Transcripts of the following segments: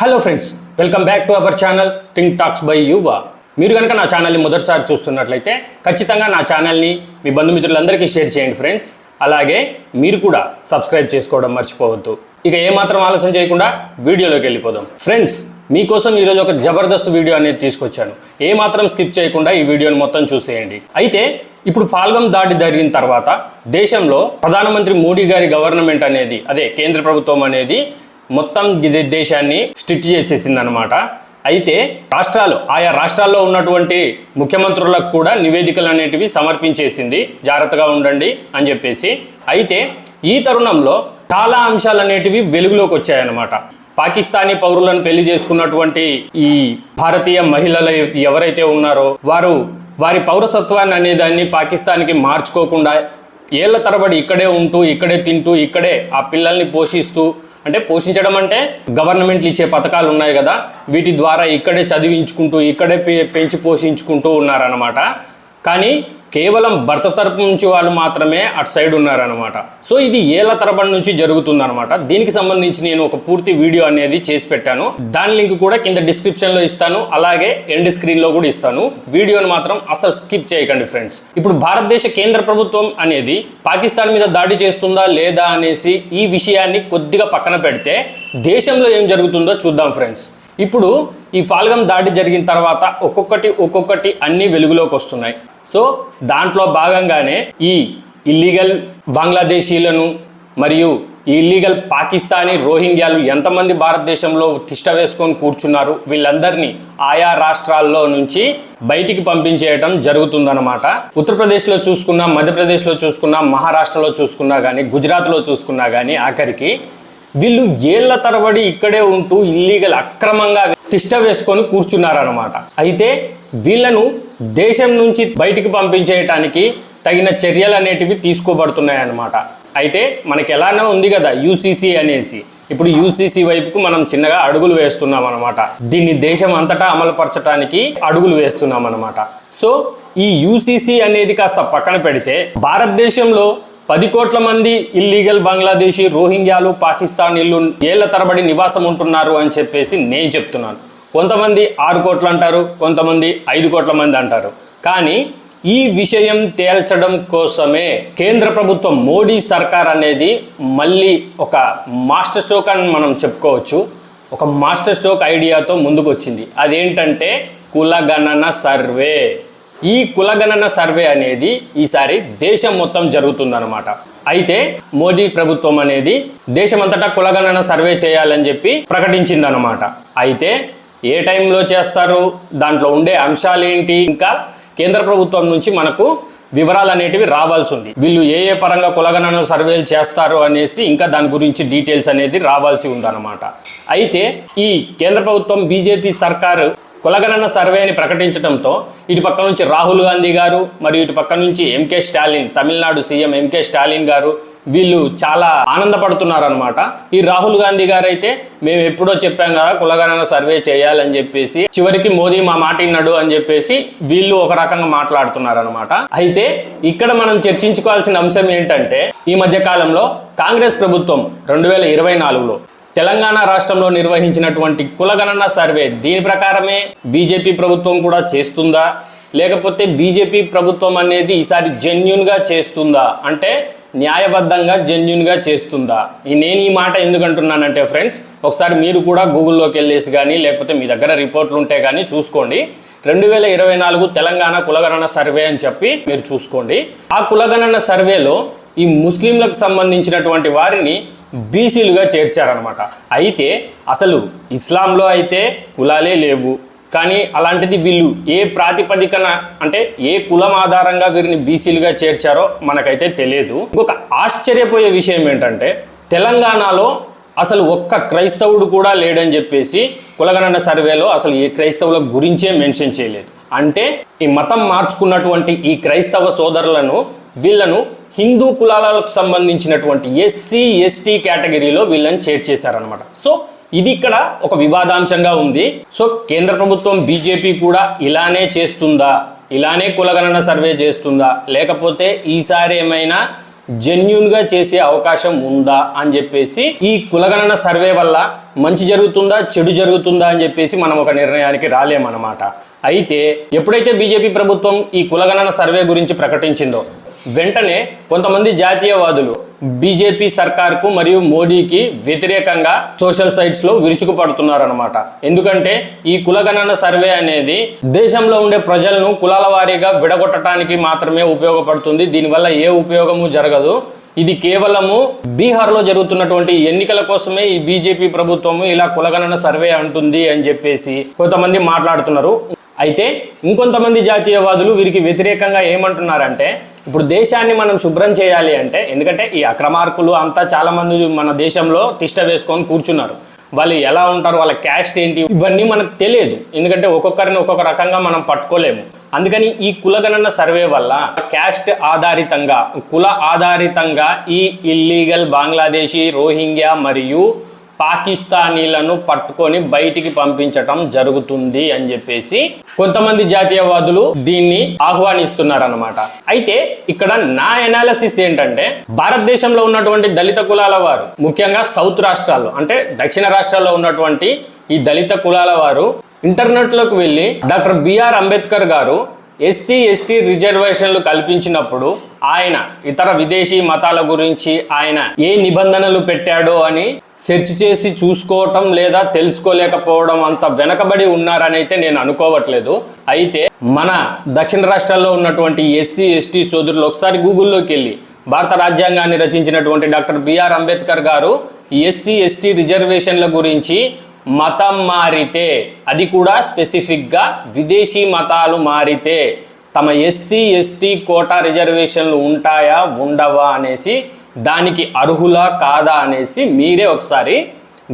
Hello friends, welcome back to our channel think talks by యువ. మీరు కనుక నా ఛానల్ని మొదటిసారి చూస్తున్నట్లయితే ఖచ్చితంగా నా ఛానల్ని మీ బంధుమిత్రులందరికీ షేర్ చేయండి ఫ్రెండ్స్. అలాగే మీరు కూడా సబ్స్క్రైబ్ చేసుకోవడం మర్చిపోవద్దు. ఇక ఏమాత్రం ఆలస్యం చేయకుండా వీడియోలోకి వెళ్ళిపోదాం. ఫ్రెండ్స్, మీకోసం ఈరోజు ఒక జబర్దస్త్ వీడియో అనేది తీసుకొచ్చాను. ఏమాత్రం స్కిప్ చేయకుండా ఈ వీడియోని మొత్తం చూసేయండి. అయితే ఇప్పుడు పాల్గం దాడి జరిగిన తర్వాత దేశంలో ప్రధానమంత్రి మోడీ గారి గవర్నమెంట్ అనేది కేంద్ర ప్రభుత్వం అనేది మొత్తం దేశాన్ని స్ట్రిక్ట్ చేసేసింది అనమాట. అయితే ఆయా రాష్ట్రాల్లో ఉన్నటువంటి ముఖ్యమంత్రులకు కూడా నివేదికలు అనేటివి సమర్పించేసింది, జాగ్రత్తగా ఉండండి అని చెప్పేసి. అయితే ఈ తరుణంలో చాలా అంశాలు అనేటివి వెలుగులోకి వచ్చాయన్నమాట. పాకిస్తానీ పౌరులను పెళ్లి చేసుకున్నటువంటి ఈ భారతీయ మహిళలు ఎవరైతే ఉన్నారో వారి పౌరసత్వాన్ని అనే దాన్ని పాకిస్తాన్కి మార్చుకోకుండా ఏళ్ల తరబడి ఇక్కడే ఉంటూ, ఇక్కడే తింటూ, ఇక్కడే ఆ పిల్లల్ని పోషించడం అంటే గవర్నమెంట్లు ఇచ్చే పథకాలు ఉన్నాయి కదా, వీటి ద్వారా ఇక్కడే చదివించుకుంటూ, ఇక్కడే పెంచి పోషించుకుంటూ ఉన్నారనమాట. కానీ కేవలం భర్త తరపు నుంచి వాళ్ళు మాత్రమే అటు సైడ్ ఉన్నారనమాట. సో ఇది ఏళ్ల తరబడి నుంచి జరుగుతుందనమాట. దీనికి సంబంధించి నేను ఒక పూర్తి వీడియో అనేది చేసి పెట్టాను. దాని లింక్ కూడా కింద డిస్క్రిప్షన్లో ఇస్తాను, అలాగే ఎండ్ స్క్రీన్లో కూడా ఇస్తాను. వీడియోని మాత్రం అసలు స్కిప్ చేయకండి ఫ్రెండ్స్. ఇప్పుడు భారతదేశ కేంద్ర ప్రభుత్వం అనేది పాకిస్తాన్ మీద దాడి చేస్తుందా లేదా అనేసి ఈ విషయాన్ని కొద్దిగా పక్కన పెడితే దేశంలో ఏం జరుగుతుందో చూద్దాం ఫ్రెండ్స్. ఇప్పుడు ఈ పాల్గం దాడి జరిగిన తర్వాత ఒక్కొక్కటి అన్ని వెలుగులోకి వస్తున్నాయి. సో దాంట్లో భాగంగానే ఈ ఇల్లీగల్ బంగ్లాదేశీలను మరియు ఈ ఇల్లీగల్ పాకిస్తానీ రోహింగ్యాలు ఎంతమంది భారతదేశంలో తిష్ట వేసుకొని కూర్చున్నారు, వీళ్ళందరినీ ఆయా రాష్ట్రాల్లో నుంచి బయటికి పంపించేయటం జరుగుతుందన్నమాట. ఉత్తరప్రదేశ్లో చూసుకున్నా, మధ్యప్రదేశ్లో చూసుకున్నా, మహారాష్ట్రలో చూసుకున్నా కానీ, గుజరాత్లో చూసుకున్నా కానీ ఆఖరికి వీళ్ళు ఏళ్ల తరబడి ఇక్కడే ఉంటూ ఇల్లీగల్ అక్రమంగా తిష్ట వేసుకొని కూర్చున్నారనమాట. అయితే వీళ్ళను దేశం నుంచి బయటికి పంపించేయటానికి తగిన చర్యలు అనేటివి తీసుకోబడుతున్నాయన్నమాట. అయితే మనకి ఎలానో ఉంది కదా యూసీసీ అనేసి, ఇప్పుడు యూసీసీ వైపుకు మనం చిన్నగా అడుగులు వేస్తున్నాం అనమాట. దీన్ని దేశం అంతటా అమలుపరచడానికి అడుగులు వేస్తున్నాం అనమాట. సో ఈ యూసీసీ అనేది కాస్త పక్కన పెడితే భారతదేశంలో 10 కోట్ల మంది ఇల్లీగల్ బంగ్లాదేశీ రోహింగ్యాలు పాకిస్తానీలు ఏళ్ల తరబడి నివాసం ఉంటున్నారు అని చెప్పేసి నేను చెప్తున్నాను. కొంతమంది 6 కోట్లు అంటారు, కొంతమంది 5 కోట్ల మంది అంటారు. కానీ ఈ విషయం తేల్చడం కోసమే కేంద్ర ప్రభుత్వం మోడీ సర్కార్ అనేది మళ్ళీ ఒక మాస్టర్ స్ట్రోక్ అని మనం చెప్పుకోవచ్చు. ఒక మాస్టర్ స్ట్రోక్ ఐడియాతో ముందుకు వచ్చింది. అదేంటంటే కులగణన సర్వే. ఈ కులగణన సర్వే అనేది ఈసారి దేశం మొత్తం జరుగుతుందన్నమాట. అయితే మోదీ ప్రభుత్వం అనేది దేశమంతటా కులగణన సర్వే చేయాలని చెప్పి ప్రకటించిందన్నమాట. అయితే ఏ టైంలో చేస్తారు, దాంట్లో ఉండే అంశాలు ఏంటి, ఇంకా కేంద్ర ప్రభుత్వం నుంచి మనకు వివరాలు అనేటివి రావాల్సి ఉంది. వీళ్ళు ఏ పరంగా కులగణన సర్వేలు చేస్తారు అనేసి ఇంకా దాని గురించి డీటెయిల్స్ అనేది రావాల్సి ఉందన్నమాట. అయితే ఈ కేంద్ర ప్రభుత్వం బీజేపీ సర్కారు కులగణన సర్వేని ప్రకటించడంతో ఇటు పక్క నుంచి రాహుల్ గాంధీ గారు మరియు ఇటు పక్క నుంచి ఎంకే స్టాలిన్, తమిళనాడు సీఎం ఎంకే స్టాలిన్ గారు, వీళ్ళు చాలా ఆనందపడుతున్నారనమాట. ఈ రాహుల్ గాంధీ గారు అయితే మేము ఎప్పుడో చెప్పాం కదా కులగణన సర్వే చేయాలని చెప్పేసి, చివరికి మోదీ మా మాట విన్నాడు అని చెప్పేసి వీళ్ళు ఒక రకంగా మాట్లాడుతున్నారనమాట. అయితే ఇక్కడ మనం చర్చించుకోవాల్సిన అంశం ఏంటంటే, ఈ మధ్య కాలంలో కాంగ్రెస్ ప్రభుత్వం 2024లో తెలంగాణ రాష్ట్రంలో నిర్వహించినటువంటి కులగణన సర్వే, దీని ప్రకారమే బీజేపీ ప్రభుత్వం కూడా చేస్తుందా, లేకపోతే బీజేపీ ప్రభుత్వం అనేది ఈసారి జెన్యూన్గా చేస్తుందా, అంటే న్యాయబద్ధంగా జెన్యూన్గా చేస్తుందా? నేను ఈ మాట ఎందుకంటున్నానంటే ఫ్రెండ్స్, ఒకసారి మీరు కూడా గూగుల్లోకి వెళ్ళేసి కానీ లేకపోతే మీ దగ్గర రిపోర్ట్లు ఉంటే కానీ చూసుకోండి. 2024 తెలంగాణ కులగణన సర్వే అని చెప్పి మీరు చూసుకోండి. ఆ కులగణన సర్వేలో ఈ ముస్లింలకు సంబంధించినటువంటి వారిని బీసీలుగా చేర్చారనమాట. అయితే అసలు ఇస్లాంలో అయితే కులాలే లేవు, కానీ అలాంటిది వీళ్ళు ఏ ప్రాతిపదికన, అంటే ఏ కులం ఆధారంగా వీరిని బీసీలుగా చేర్చారో మనకైతే తెలియదు. ఇంకొక ఆశ్చర్యపోయే విషయం ఏంటంటే, తెలంగాణలో అసలు ఒక్క క్రైస్తవుడు కూడా లేడని చెప్పేసి కులగణన సర్వేలో అసలు ఏ క్రైస్తవుల గురించే మెన్షన్ చేయలేదు. అంటే ఈ మతం మార్చుకున్నటువంటి ఈ క్రైస్తవ సోదరులను, వీళ్ళను హిందూ కులాలకు సంబంధించినటువంటి ఎస్సీ ఎస్టీ కేటగిరీలో వీళ్ళని చేర్చేశారనమాట. సో ఇది ఇక్కడ ఒక వివాదాంశంగా ఉంది. సో కేంద్ర ప్రభుత్వం బీజేపీ కూడా ఇలానే చేస్తుందా, ఇలానే కులగణన సర్వే చేస్తుందా, లేకపోతే ఈసారి ఏమైనా జెన్యూన్గా చేసే అవకాశం ఉందా అని చెప్పేసి ఈ కులగణన సర్వే వల్ల మంచి జరుగుతుందా చెడు జరుగుతుందా అని చెప్పేసి మనం ఒక నిర్ణయానికి రాలేమన్నమాట. అయితే ఎప్పుడైతే బీజేపీ ప్రభుత్వం ఈ కులగణన సర్వే గురించి ప్రకటించిందో వెంటనే కొంతమంది జాతీయవాదులు బీజేపీ సర్కార్కు మరియు మోడీకి వ్యతిరేకంగా సోషల్ సైట్స్లో విరుచుకుపడుతున్నారన్నమాట. ఎందుకంటే ఈ కులగణన సర్వే అనేది దేశంలో ఉండే ప్రజలను కులాల వారీగా విడగొట్టడానికి మాత్రమే ఉపయోగపడుతుంది. దీనివల్ల ఏ ఉపయోగము జరగదు. ఇది కేవలము బీహార్లో జరుగుతున్నటువంటి ఎన్నికల కోసమే ఈ బీజేపీ ప్రభుత్వము ఇలా కులగణన సర్వే అంటుంది అని చెప్పేసి కొంతమంది మాట్లాడుతున్నారు. అయితే ఇంకొంతమంది జాతీయవాదులు వీరికి వ్యతిరేకంగా ఏమంటున్నారంటే, ఇప్పుడు దేశాన్ని మనం శుభ్రం చేయాలి అంటే, ఎందుకంటే ఈ అక్రమార్కులు అంతా చాలామంది మన దేశంలో తిష్ట వేసుకొని కూర్చున్నారు. వాళ్ళు ఎలా ఉంటారు, వాళ్ళ క్యాస్ట్ ఏంటి, ఇవన్నీ మనకు తెలియదు. ఎందుకంటే ఒక్కొక్కరిని ఒక్కొక్క రకంగా మనం పట్టుకోలేము. అందుకని ఈ కులగణన సర్వే వల్ల క్యాస్ట్ ఆధారితంగా, కుల ఆధారితంగా ఈ ఇల్లీగల్ బంగ్లాదేశీ, రోహింగ్యా మరియు పాకిస్తానీలను పట్టుకొని బయటికి పంపించటం జరుగుతుంది అని చెప్పేసి కొంతమంది జాతీయవాదులు దీన్ని ఆహ్వానిస్తున్నారన్నమాట. అయితే ఇక్కడ నా ఎనాలిసిస్ ఏంటంటే, భారతదేశంలో ఉన్నటువంటి దళిత కులాల వారు, ముఖ్యంగా సౌత్ రాష్ట్రాల్లో అంటే దక్షిణ రాష్ట్రాల్లో ఉన్నటువంటి ఈ దళిత కులాల వారు ఇంటర్నెట్లోకి వెళ్ళి డాక్టర్ బిఆర్ అంబేద్కర్ గారు ఎస్సీ ఎస్టీ రిజర్వేషన్లు కల్పించినప్పుడు ఆయన ఇతర విదేశీ మతాల గురించి ఆయన ఏ నిబంధనలు పెట్టాడో అని సెర్చ్ చేసి చూసుకోవటం లేదా తెలుసుకోలేకపోవడం అంత వెనకబడి ఉన్నారని అయితే నేను అనుకోవట్లేదు. అయితే మన దక్షిణ రాష్ట్రాల్లో ఉన్నటువంటి ఎస్సీ ఎస్టీ సోదరులు ఒకసారి గూగుల్లోకి వెళ్ళి భారత రాజ్యాంగాన్ని రచించినటువంటి డాక్టర్ బిఆర్ అంబేద్కర్ గారు ఎస్సీ ఎస్టీ రిజర్వేషన్ల గురించి మతం మారితే, అది కూడా స్పెసిఫిక్గా విదేశీ మతాలు మారితే తమ ఎస్సీ ఎస్టీ కోటా రిజర్వేషన్లు ఉంటాయా ఉండవా అనేసి, దానికి అర్హులా కాదా అనేసి మీరే ఒకసారి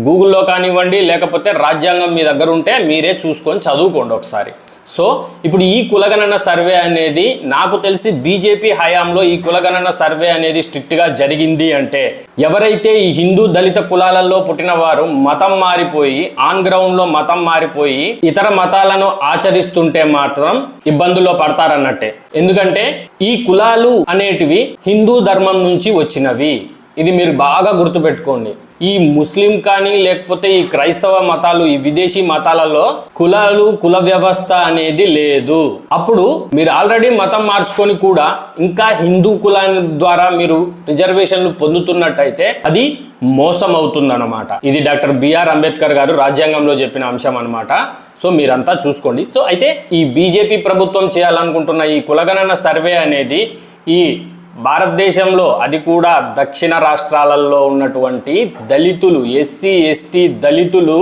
గూగుల్లో కానివ్వండి, లేకపోతే రాజ్యాంగం మీ దగ్గర ఉంటే మీరే చూసుకొని చదువుకోండి ఒకసారి. సో ఇప్పుడు ఈ కులగణన సర్వే అనేది నాకు తెలిసి బీజేపీ హయాంలో ఈ కులగణన సర్వే అనేది స్ట్రిక్ట్గా జరిగింది అంటే, ఎవరైతే ఈ హిందూ దళిత కులాలలో పుట్టిన వారు మతం మారిపోయి ఆన్ గ్రౌండ్లో మతం మారిపోయి ఇతర మతాలను ఆచరిస్తుంటే మాత్రం ఇబ్బందుల్లో పడతారన్నట్టే. ఎందుకంటే ఈ కులాలు అనేటివి హిందూ ధర్మం నుంచి వచ్చినవి. ఇది మీరు బాగా గుర్తుపెట్టుకోండి. ఈ ముస్లిం కానీ లేకపోతే ఈ క్రైస్తవ మతాలు, ఈ విదేశీ మతాలలో కులాలు, కుల వ్యవస్థ అనేది లేదు. అప్పుడు మీరు ఆల్రెడీ మతం మార్చుకొని కూడా ఇంకా హిందూ కులాన్ని ద్వారా మీరు రిజర్వేషన్లు పొందుతున్నట్టయితే అది మోసం అవుతుందన్నమాట. ఇది డాక్టర్ బిఆర్ అంబేద్కర్ గారు రాజ్యాంగంలో చెప్పిన అంశం అన్నమాట. సో మీరంతా చూసుకోండి. సో అయితే ఈ బీజేపీ ప్రభుత్వం చేయాలనుకుంటున్న ఈ కులగణన సర్వే అనేది ఈ భారతదేశంలో, అది కూడా దక్షిణ రాష్ట్రాలలో ఉన్నటువంటి దళితులు, ఎస్సీ ఎస్టీ దళితులు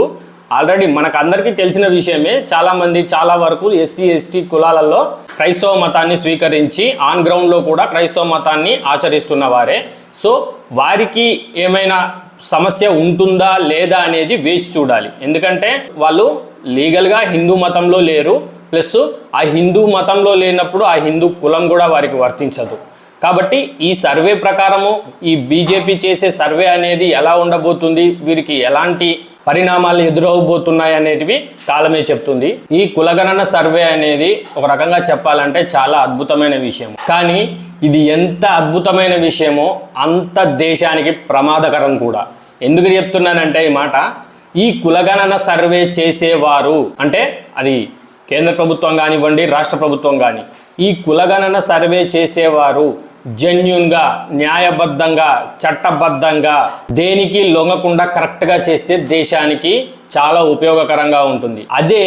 ఆల్రెడీ మనకు అందరికీ తెలిసిన విషయమే. చాలామంది చాలా వరకు ఎస్సీ ఎస్టీ కులాలలో క్రైస్తవ మతాన్ని స్వీకరించి ఆన్ గ్రౌండ్లో కూడా క్రైస్తవ మతాన్ని ఆచరిస్తున్న వారే. సో వారికి ఏమైనా సమస్య ఉంటుందా లేదా అనేది వేచి చూడాలి. ఎందుకంటే వాళ్ళు లీగల్గా హిందూ మతంలో లేరు, ప్లస్ ఆ హిందూ మతంలో లేనప్పుడు ఆ హిందూ కులం కూడా వారికి వర్తించదు. కాబట్టి ఈ సర్వే ప్రకారము ఈ బీజేపీ చేసే సర్వే అనేది ఎలా ఉండబోతుంది, వీరికి ఎలాంటి పరిణామాలు ఎదురవబోతున్నాయి అనేటివి కాలమే చెప్తుంది. ఈ కులగణన సర్వే అనేది ఒక రకంగా చెప్పాలంటే చాలా అద్భుతమైన విషయం. కానీ ఇది ఎంత అద్భుతమైన విషయమో అంత దేశానికి ప్రమాదకరం కూడా. ఎందుకు చెప్తున్నానంటే ఈ మాట, ఈ కులగణన సర్వే చేసేవారు అంటే అది కేంద్ర ప్రభుత్వం కానివ్వండి, రాష్ట్ర ప్రభుత్వం కానీ, ఈ కులగణన సర్వే చేసేవారు జెన్యూన్గా, న్యాయబద్ధంగా, చట్టబద్ధంగా, దేనికి లొంగకుండా కరెక్ట్గా చేస్తే దేశానికి చాలా ఉపయోగకరంగా ఉంటుంది. అదే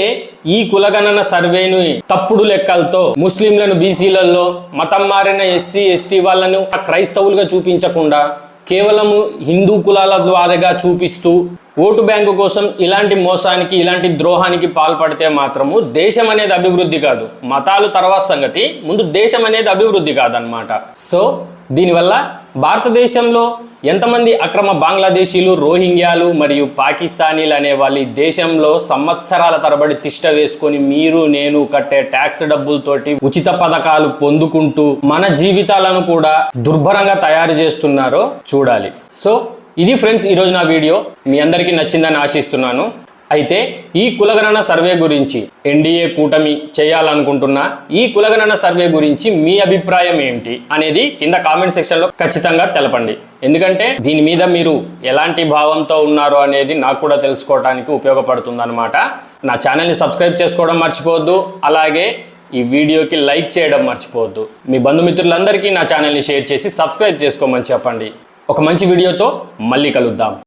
ఈ కులగణన సర్వేను తప్పుడు లెక్కలతో ముస్లింలను బీసీలలో, మతం మారిన ఎస్సీ ఎస్టీ వాళ్ళను క్రైస్తవులుగా చూపించకుండా కేవలము హిందూ కులాల ద్వారాగా చూపిస్తూ ఓటు బ్యాంకు కోసం ఇలాంటి మోసానికి, ఇలాంటి ద్రోహానికి పాల్పడితే మాత్రము దేశం అనేది అభివృద్ధి కాదు. మతాలు తర్వాత సంగతి, ముందు దేశం అనేది అభివృద్ధి కాదనమాట. సో దీనివల్ల భారతదేశంలో ఎంతమంది అక్రమ బంగ్లాదేశీలు, రోహింగ్యాలు మరియు పాకిస్తానీలు అనే వాళ్ళు ఈ దేశంలో సంవత్సరాల తరబడి తిష్ట వేసుకొని మీరు నేను కట్టే ట్యాక్స్ డబ్బులతోటి ఉచిత పథకాలు పొందుకుంటూ మన జీవితాలను కూడా దుర్భరంగా తయారు చేస్తున్నారో చూడాలి. సో ఇది ఫ్రెండ్స్ ఈరోజు నా వీడియో. మీ అందరికీ నచ్చిందని ఆశిస్తున్నాను. అయితే ఈ కులగణన సర్వే గురించి ఎన్డీఏ కూటమి చేయాలనుకుంటున్న ఈ కులగణన సర్వే గురించి మీ అభిప్రాయం ఏంటి అనేది కింద కామెంట్ సెక్షన్లో ఖచ్చితంగా తెలపండి. ఎందుకంటే దీని మీద మీరు ఎలాంటి భావంతో ఉన్నారో అనేది నాకు కూడా తెలుసుకోవడానికి ఉపయోగపడుతుంది అనమాట. నా ఛానల్ని సబ్స్క్రైబ్ చేసుకోవడం మర్చిపోవద్దు. అలాగే ఈ వీడియోకి లైక్ చేయడం మర్చిపోవద్దు. మీ బంధుమిత్రులందరికీ నా ఛానల్ని షేర్ చేసి సబ్స్క్రైబ్ చేసుకోమని చెప్పండి. ఒక మంచి వీడియోతో మళ్ళీ కలుద్దాం.